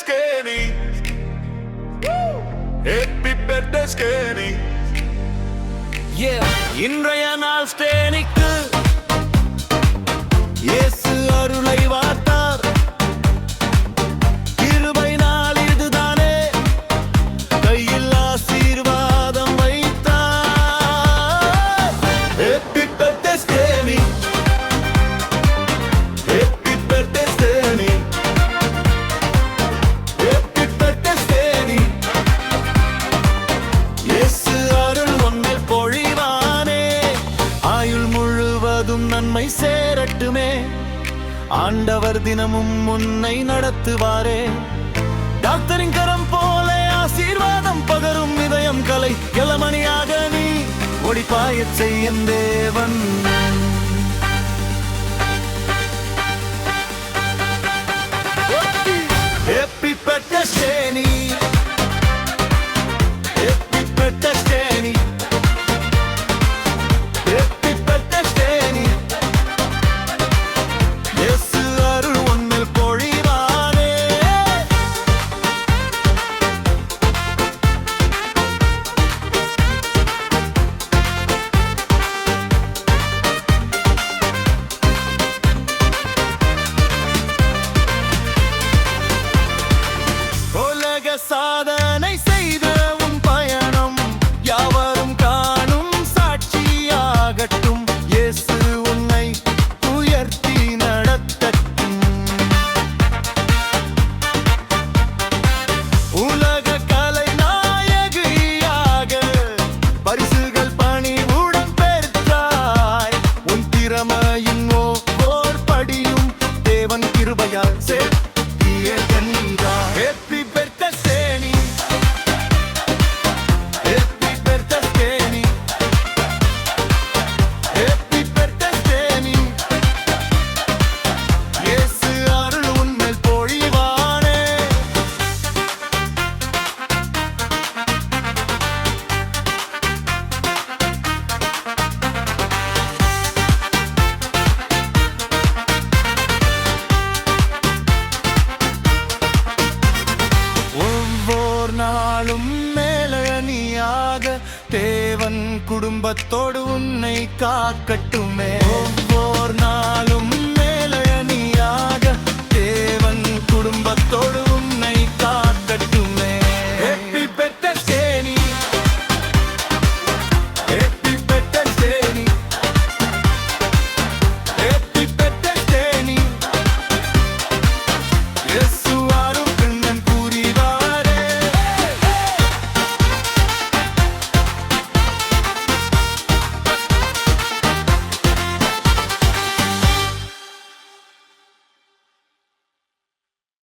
Skinny. Happy birthday Skinny. Yeah, இன்றைய நாள் ஸ்டேனிக்கு இயேசு அருளை வார்த்தார். கிருபை நாள் இதுதானே, கையில் ஆசீர்வாதம் வைத்தார். Happy birthday Skinny. Happy birthday Skinny. Happy birthday Skinny. இயேசு அருள் உன்மேல் பொழிவானே, ஆயுள் முழுவதும் நன்மை சேரட்டுமே. ஆண்டவர் தினமும் உன்னை நடத்துவாரே. டாக்டரின் கரம் போல ஆசீர்வாதம் பகரும் இதயம் கலை இளமணியாக நீ ஒளிபாயச் செய்யும் தேவன். Happy birthday Skinny. Happy birthday Skinny. Happy birthday Skinny. இயேசு அருள் உன்மேல் பொழிவானே. உலக சாதனை செய்த உன் பயணம் யாவரும் காணும் சாட்சியாகட்டும். இயேசு உன்னை உயர்த்தி நடத்தட்டும். உலக கலை நாயகியாக பரிசுகள் பணிவுடன் பெற்றாய். உன் திறமையின் ஒவ்வொரு படியும் தேவன் கிருபையால் சேர்த்திய Kanitha. Happy birthday Skinny. Happy birthday Skinny. Happy birthday Skinny. இயேசு அருள் உன்மேல் பொழிவானே. ஒவ்வொரு நாளும் மேலணியாக தேவன் குடும்பத்தோடு உன்னை காக்கட்டுமே. ஒவ்வொரு நாளும்